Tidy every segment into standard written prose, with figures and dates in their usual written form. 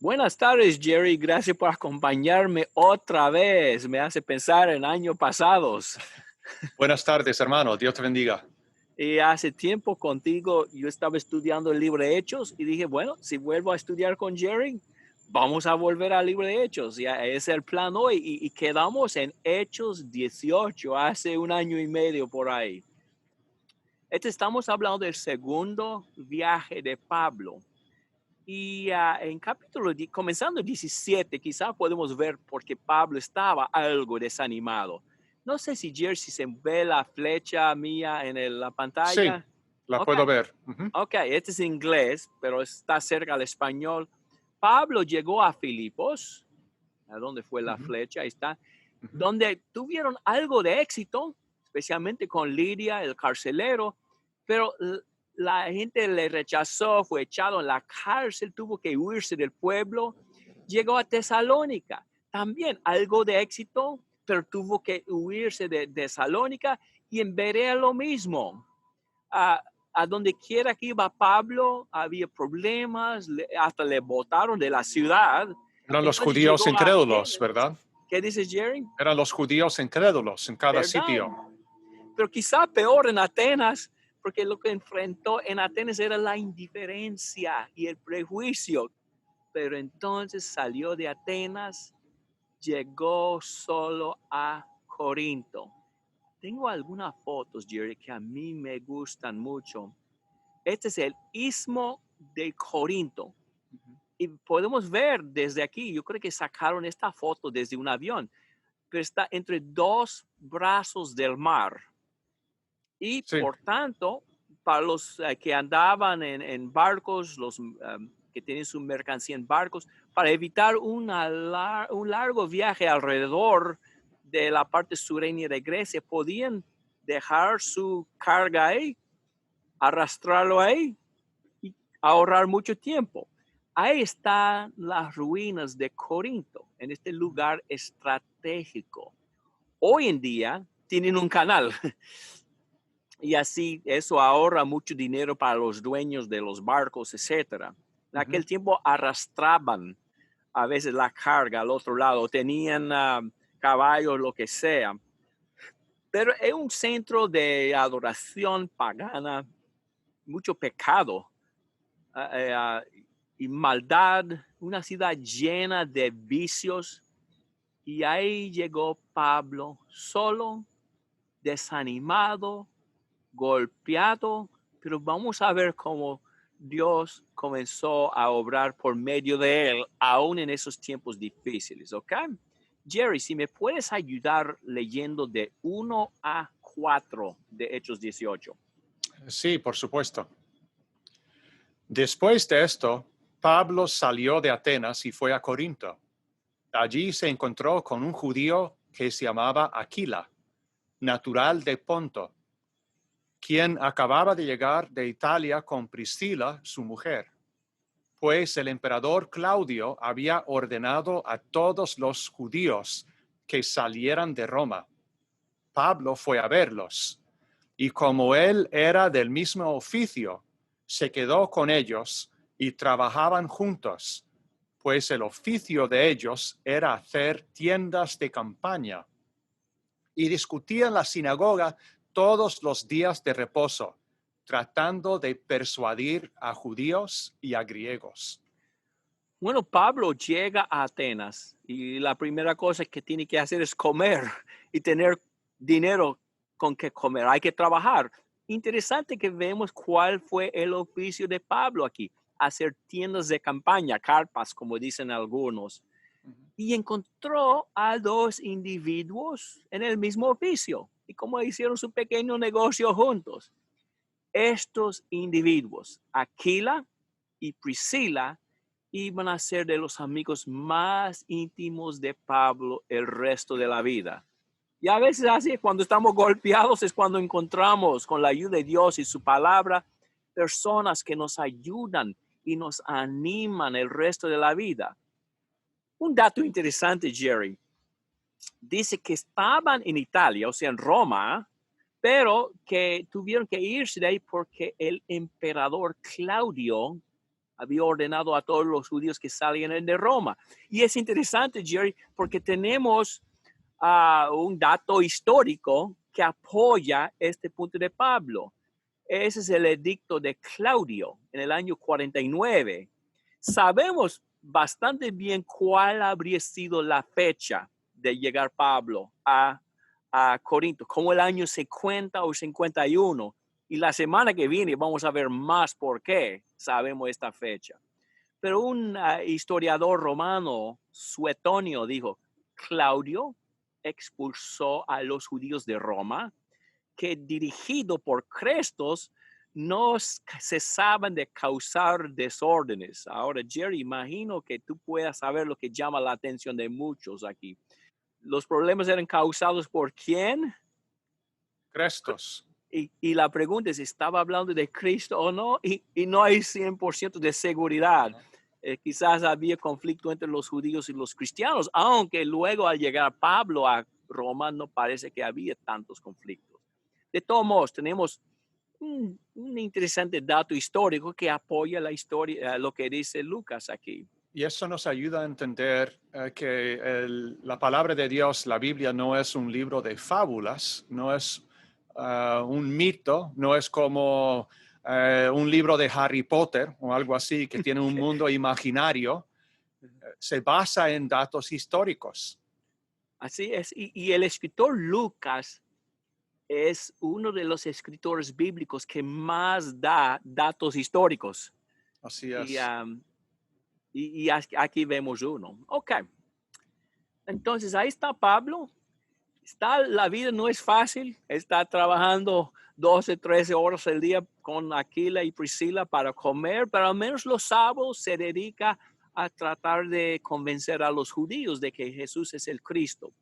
Buenas tardes, Jerry. Gracias por acompañarme otra vez. Me hace pensar en años pasados. Buenas tardes, hermano. Dios te bendiga. Y hace tiempo contigo yo estaba estudiando el libro de Hechos y dije, bueno, si vuelvo a estudiar con Jerry, vamos a volver al libro de Hechos. Ya es el plan hoy y quedamos en Hechos 18, hace un año y medio por ahí. Estamos hablando del segundo viaje de Pablo. Y en comenzando 17, quizá podemos ver por qué Pablo estaba algo desanimado. No sé si Jersey se ve la flecha mía en la Sí, pantalla. la Ok, puedo ver. Ujú. ok, este es inglés, pero está cerca al español. Pablo llegó a Filipos, a donde fue la Ujú. flecha, ahí está, Ujú. donde tuvieron algo de éxito, especialmente con Lidia, el carcelero, pero la gente le rechazó, fue echado en la cárcel, tuvo que huirse del pueblo, llegó a Tesalónica, también algo de éxito, pero tuvo que huirse de Tesalónica y en Berea lo mismo. A, a donde quiera que iba Pablo había problemas, hasta le botaron de la ciudad. Eran los Entonces judíos llegó a incrédulos, Atenas. ¿verdad? ¿Qué dices, Jerry? Eran los judíos incrédulos en cada ¿Verdad? sitio. Pero quizá peor en Atenas, porque lo que enfrentó en Atenas era la indiferencia y el prejuicio. Pero entonces salió de Atenas, llegó solo a Corinto. Tengo algunas fotos, Jerry, que a mí me gustan mucho. Este es el Istmo de Corinto. Ujú. Y podemos ver desde aquí, yo creo que sacaron esta foto desde un avión, pero está entre dos brazos del mar. Y Sí, por tanto, para los que andaban en barcos, los que tienen su mercancía en barcos, para evitar un largo viaje alrededor de la parte sureña de Grecia, podían dejar su carga ahí, arrastrarlo ahí y ahorrar mucho tiempo. Ahí están las ruinas de Corinto, en este lugar estratégico. Hoy en día tienen un canal y así eso ahorra mucho dinero para los dueños de los barcos, etcétera. En ujú. aquel tiempo arrastraban a veces la carga al otro lado, tenían caballos, lo que sea. Pero es un centro de adoración pagana, mucho pecado y maldad, una ciudad llena de vicios. Y ahí llegó Pablo solo, desanimado, golpeado, pero vamos a ver cómo Dios comenzó a obrar por medio de él, aún en esos tiempos difíciles, ¿ok? Jerry, si me puedes ayudar leyendo de 1 a 4 de Hechos 18. Sí, por supuesto. Después de esto, Pablo salió de Atenas y fue a Corinto. Allí se encontró con un judío que se llamaba Aquila, natural de Ponto, quien acababa de llegar de Italia con Priscila, su mujer, pues el emperador Claudio había ordenado a todos los judíos que salieran de Roma. Pablo fue a verlos, y como él era del mismo oficio, se quedó con ellos y trabajaban juntos, pues el oficio de ellos era hacer tiendas de campaña, y discutían en la sinagoga todos los días de reposo, tratando de persuadir a judíos y a griegos. Bueno, Pablo llega a Atenas y la primera cosa que tiene que hacer es comer y tener dinero con que comer. Hay que trabajar. Interesante que vemos cuál fue el oficio de Pablo aquí. Hacer tiendas de campaña, carpas, como dicen algunos. Y encontró a dos individuos en el mismo oficio y como hicieron su pequeño negocio juntos. Estos individuos, Aquila y Priscila, iban a ser de los amigos más íntimos de Pablo el resto de la vida. Y a veces así, cuando estamos golpeados es cuando encontramos con la ayuda de Dios y su palabra personas que nos ayudan y nos animan el resto de la vida. Un dato interesante, Jerry, dice que estaban en Italia, o sea, en Roma, pero que tuvieron que irse de ahí porque el emperador Claudio había ordenado a todos los judíos que salieran de Roma. Y es interesante, Jerry, porque tenemos un dato histórico que apoya este punto de Pablo. Ese es el edicto de Claudio en el año 49. Sabemos bastante bien cuál habría sido la fecha de llegar Pablo a Corinto, como el año 50 o 51. Y la semana que viene vamos a ver más por qué sabemos esta fecha. Pero un historiador romano, Suetonio, dijo, Claudio expulsó a los judíos de Roma, que dirigido por Crestos no cesaban de causar desórdenes. Ahora, Jerry, imagino que tú puedas saber lo que llama la atención de muchos aquí. ¿Los problemas eran causados por quién? Crestos. Y la pregunta es, ¿estaba hablando de Cristo o no? Y no hay 100% de seguridad. Quizás había conflicto entre los judíos y los cristianos, aunque luego al llegar Pablo a Roma no parece que había tantos conflictos. De todos modos, tenemos un interesante dato histórico que apoya la historia, lo que dice Lucas aquí. Y eso nos ayuda a entender que la palabra de Dios, la Biblia, no es un libro de fábulas, no es un mito, no es como un libro de Harry Potter o algo así, que tiene un mundo imaginario. Se basa en datos históricos. Así es. Y el escritor Lucas es uno de los escritores bíblicos que más da datos históricos. Así Y, es. aquí vemos uno. Ok. Entonces, ahí está Pablo. La vida no es fácil. Está trabajando 12, 13 horas al día con Aquila y Priscila para comer, pero al menos los sábados se dedica a tratar de convencer a los judíos de que Jesús es el Cristo.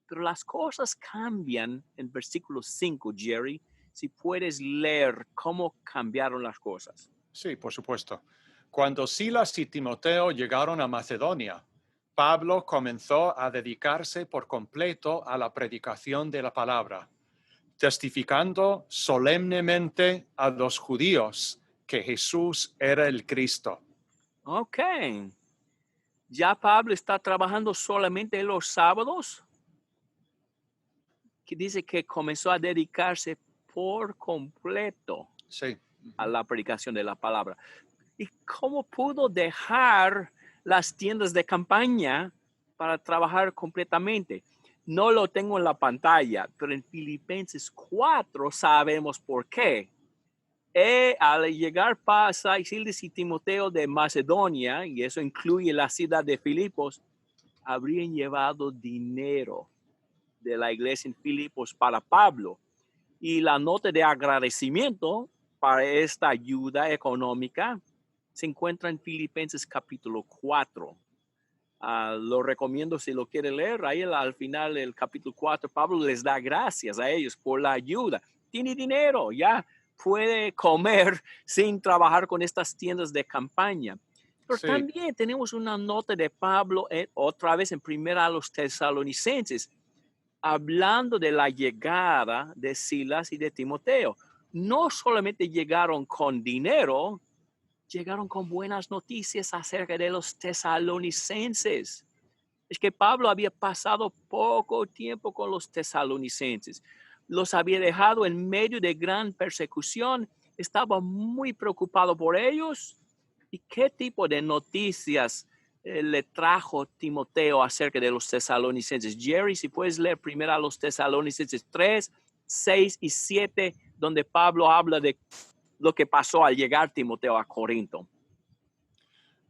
Pero las cosas cambian en versículo 5, Jerry. Si puedes leer cómo cambiaron las cosas. Sí, por supuesto. Cuando Silas y Timoteo llegaron a Macedonia, Pablo comenzó a dedicarse por completo a la predicación de la palabra, testificando solemnemente a los judíos que Jesús era el Cristo. Ok. ¿Ya Pablo está trabajando solamente los sábados? Que dice que comenzó a dedicarse por completo Sí. a la predicación de la palabra. ¿Y cómo pudo dejar las tiendas de campaña para trabajar completamente? No lo tengo en la pantalla, pero en Filipenses 4 sabemos por qué. Al llegar Silas y Timoteo de Macedonia, y eso incluye la ciudad de Filipos, habrían llevado dinero de la iglesia en Filipos para Pablo. Y la nota de agradecimiento para esta ayuda económica se encuentra en Filipenses capítulo 4. Lo recomiendo si lo quiere leer. Ahí al final del capítulo 4, Pablo les da gracias a ellos por la ayuda. Tiene dinero, ya puede comer sin trabajar con estas tiendas de campaña. Pero Sí. también tenemos una nota de Pablo otra vez en primera a los tesalonicenses, hablando de la llegada de Silas y de Timoteo. No solamente llegaron con dinero, llegaron con buenas noticias acerca de los tesalonicenses. Es que Pablo había pasado poco tiempo con los tesalonicenses. Los había dejado en medio de gran persecución. Estaba muy preocupado por ellos. ¿Y qué tipo de noticias le trajo Timoteo acerca de los tesalonicenses? Jerry, si puedes leer primero a los tesalonicenses 3, 6 y 7, donde Pablo habla de lo que pasó al llegar Timoteo a Corinto.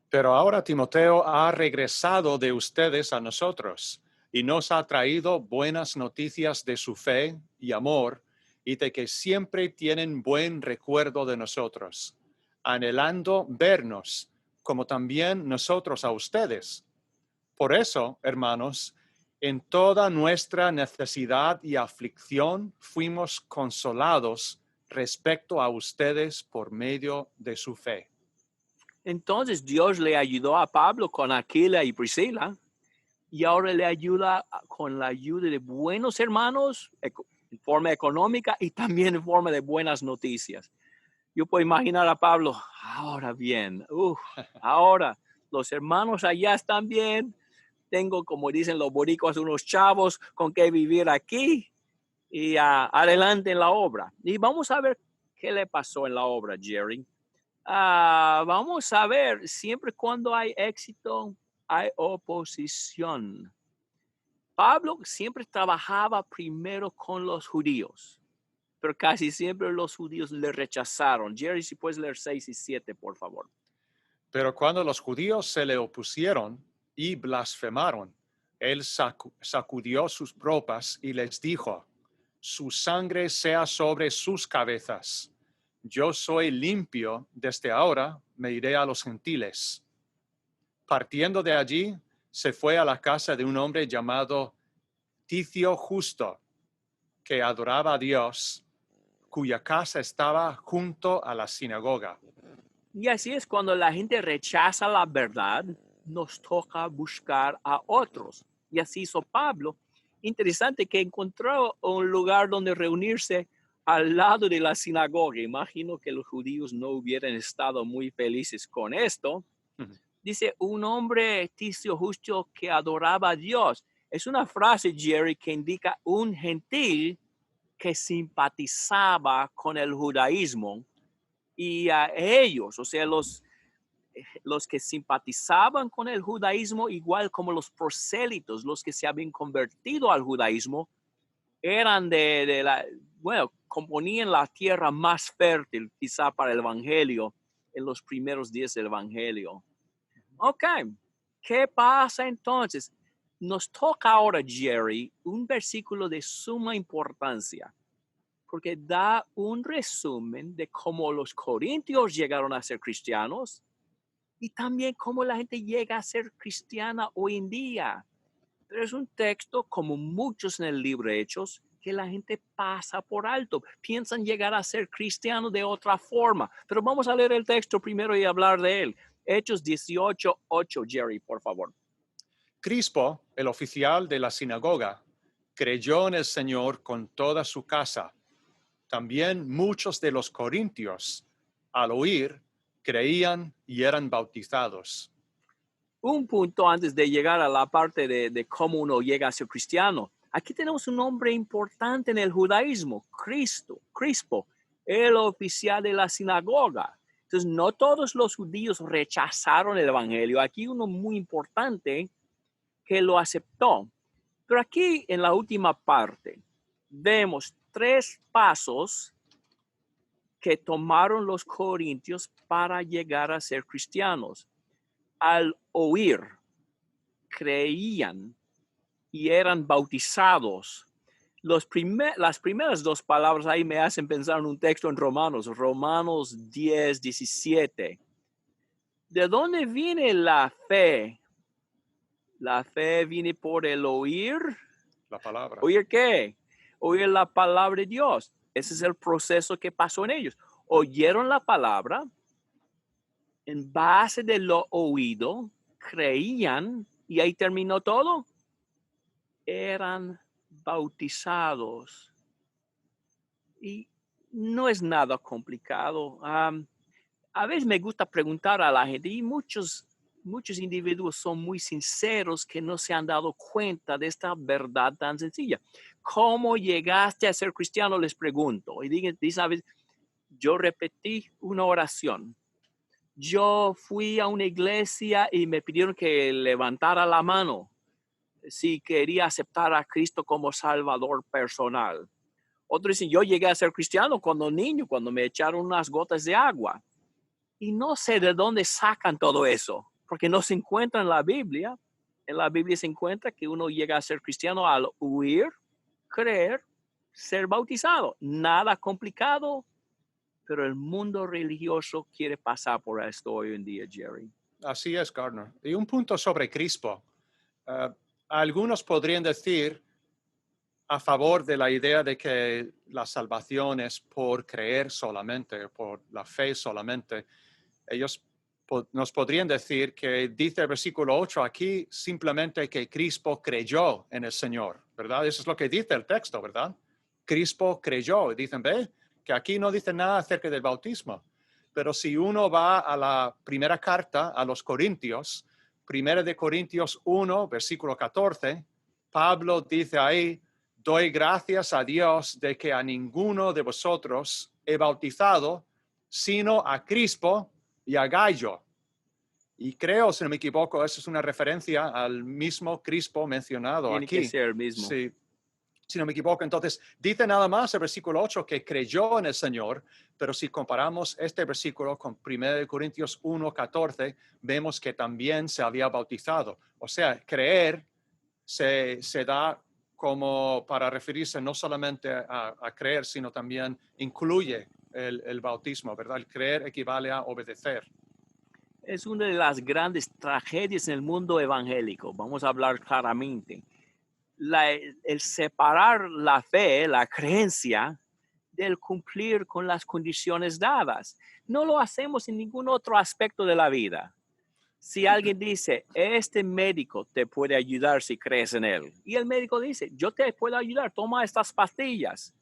Pero ahora Timoteo ha regresado de ustedes a nosotros y nos ha traído buenas noticias de su fe y amor y de que siempre tienen buen recuerdo de nosotros, anhelando vernos, como también nosotros a ustedes. Por eso, hermanos, en toda nuestra necesidad y aflicción fuimos consolados respecto a ustedes por medio de su fe. Entonces Dios le ayudó a Pablo con Aquila y Priscila y ahora le ayuda con la ayuda de buenos hermanos en forma económica y también en forma de buenas noticias. Yo puedo imaginar a Pablo, ahora bien, ahora los hermanos allá están bien, tengo, como dicen los boricuas, unos chavos con que vivir aquí y adelante en la obra. Y vamos a ver qué le pasó en la obra, Jerry. Vamos a ver, siempre cuando hay éxito, hay oposición. Pablo siempre trabajaba primero con los judíos, pero casi siempre los judíos le rechazaron. Jerry, si puedes leer 6 y 7, por favor. Pero cuando los judíos se le opusieron y blasfemaron, él sacudió sus ropas y les dijo, su sangre sea sobre sus cabezas. Yo soy limpio, desde ahora me iré a los gentiles. Partiendo de allí, se fue a la casa de un hombre llamado Ticio Justo, que adoraba a Dios, cuya casa estaba junto a la sinagoga. Y así es, cuando la gente rechaza la verdad, nos toca buscar a otros. Y así hizo Pablo. Interesante que encontró un lugar donde reunirse al lado de la sinagoga. Imagino que los judíos no hubieran estado muy felices con esto. Ujú. Dice, un hombre Ticio Justo que adoraba a Dios. Es una frase, Jerry, que indica un gentil que simpatizaba con el judaísmo y a ellos, o sea, los que simpatizaban con el judaísmo, igual como los prosélitos, los que se habían convertido al judaísmo, eran bueno, componían la tierra más fértil quizá para el evangelio en los primeros días del evangelio. Ok, ¿qué pasa entonces? Nos toca ahora, Jerry, un versículo de suma importancia, porque da un resumen de cómo los corintios llegaron a ser cristianos y también cómo la gente llega a ser cristiana hoy en día. Pero es un texto, como muchos en el libro de Hechos, que la gente pasa por alto. Piensan llegar a ser cristianos de otra forma. Pero vamos a leer el texto primero y hablar de él. Hechos 18:8, Jerry, por favor. Crispo, el oficial de la sinagoga, creyó en el Señor con toda su casa. También muchos de los corintios, al oír, creían y eran bautizados. Un punto antes de llegar a la parte de cómo uno llega a ser cristiano. Aquí tenemos un nombre importante en el judaísmo, Crispo, el oficial de la sinagoga. Entonces, no todos los judíos rechazaron el evangelio. Aquí uno muy importante que lo aceptó. Pero aquí en la última parte vemos 3 pasos que tomaron los corintios para llegar a ser cristianos. Al oír, creían y eran bautizados. Las primeras 2 palabras ahí me hacen pensar en un texto en Romanos 10:17. ¿De dónde viene la fe? La fe viene por el oír. La palabra. ¿Oír qué? Oír la palabra de Dios. Ese es el proceso que pasó en ellos. Oyeron la palabra, en base de lo oído, creían y ahí terminó todo. Eran bautizados. Y no es nada complicado. A veces me gusta preguntar a la gente y muchos individuos son muy sinceros que no se han dado cuenta de esta verdad tan sencilla. ¿Cómo llegaste a ser cristiano? Les pregunto. Y dicen, ¿sabes? Yo repetí una oración. Yo fui a una iglesia y me pidieron que levantara la mano si quería aceptar a Cristo como Salvador personal. Otros dicen, yo llegué a ser cristiano cuando niño, cuando me echaron unas gotas de agua. Y no sé de dónde sacan todo eso, porque no se encuentra en la Biblia. En la Biblia se encuentra que uno llega a ser cristiano al oír, creer, ser bautizado. Nada complicado, pero el mundo religioso quiere pasar por esto hoy en día, Jerry. Así es, Gardner. Y un punto sobre Crispo. Algunos podrían decir a favor de la idea de que la salvación es por creer solamente, por la fe solamente. Ellos nos podrían decir que dice el versículo 8 aquí simplemente que Crispo creyó en el Señor, ¿verdad? Eso es lo que dice el texto, ¿verdad? Crispo creyó. Dicen, ve, que aquí no dice nada acerca del bautismo. Pero si uno va a la primera carta a los Corintios, 1 versículo 14, Pablo dice ahí, doy gracias a Dios de que a ninguno de vosotros he bautizado, sino a Crispo y a Gallo. Y creo, si no me equivoco, eso es una referencia al mismo Crispo mencionado Tiene que aquí. ser el mismo. Sí, si no me equivoco. Entonces, dice nada más el versículo 8 que creyó en el Señor, pero si comparamos este versículo con 1 Corintios 1:14, vemos que también se había bautizado. O sea, creer se da como para referirse no solamente a creer, sino también incluye el bautismo, ¿verdad? El creer equivale a obedecer. Es una de las grandes tragedias en el mundo evangélico. Vamos a hablar claramente. El separar la fe, la creencia, del cumplir con las condiciones dadas. No lo hacemos en ningún otro aspecto de la vida. Si alguien dice, este médico te puede ayudar si crees en él, y el médico dice, yo te puedo ayudar, toma estas pastillas.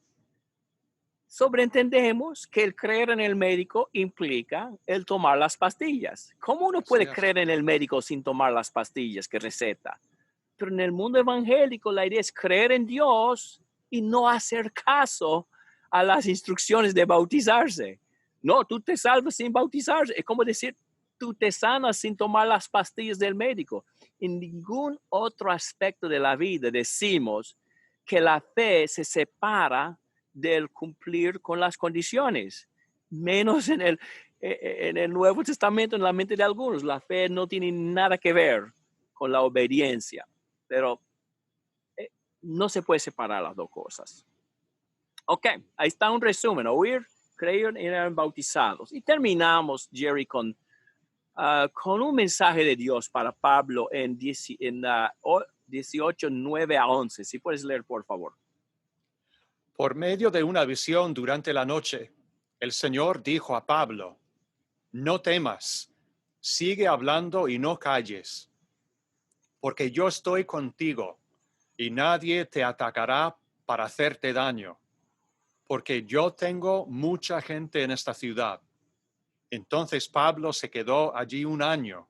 Sobreentendemos que el creer en el médico implica el tomar las pastillas. ¿Cómo uno Así puede es. creer en el médico sin tomar las pastillas que receta? Pero en el mundo evangélico la idea es creer en Dios y no hacer caso a las instrucciones de bautizarse. No, tú te salvas sin bautizarse. Es como decir, tú te sanas sin tomar las pastillas del médico. En ningún otro aspecto de la vida decimos que la fe se separa del cumplir con las condiciones, menos en el Nuevo Testamento, en la mente de algunos. La fe no tiene nada que ver con la obediencia, pero no se puede separar las dos cosas. Ok, ahí está un resumen. Oír, creer y eran bautizados. Y terminamos, Jerry, con un mensaje de Dios para Pablo en 18, 9 a 11. Si puedes leer, por favor. Por medio de una visión durante la noche, el Señor dijo a Pablo, no temas, sigue hablando y no calles, porque yo estoy contigo y nadie te atacará para hacerte daño, porque yo tengo mucha gente en esta ciudad. Entonces Pablo se quedó allí 1 año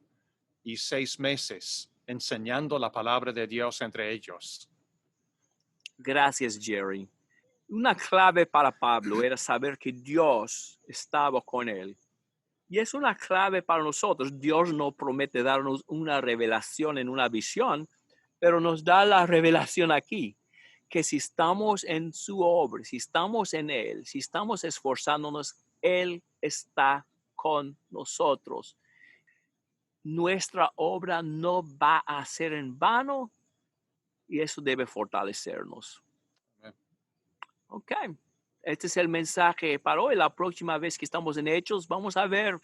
y 6 meses enseñando la palabra de Dios entre ellos. Gracias, Jerry. Una clave para Pablo era saber que Dios estaba con él. Y es una clave para nosotros. Dios no promete darnos una revelación en una visión, pero nos da la revelación aquí, que si estamos en su obra, si estamos en Él, si estamos esforzándonos, Él está con nosotros. Nuestra obra no va a ser en vano y eso debe fortalecernos. Amén. Ok, este es el mensaje para hoy. La próxima vez que estamos en Hechos, vamos a ver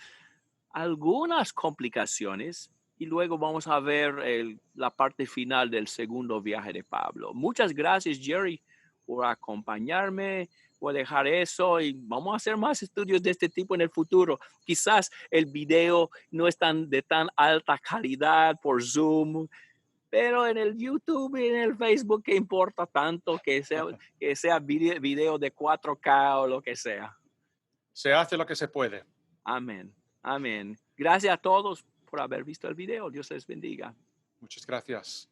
algunas complicaciones y luego vamos a ver la parte final del segundo viaje de Pablo. Muchas gracias, Jerry, por acompañarme. Voy a dejar eso y vamos a hacer más estudios de este tipo en el futuro. Quizás el video no es de tan alta calidad por Zoom, pero en el YouTube y en el Facebook, ¿qué importa tanto que sea video de 4K o lo que sea? Se hace lo que se puede. Amén. Amén. Gracias a todos por haber visto el video. Dios les bendiga. Muchas gracias.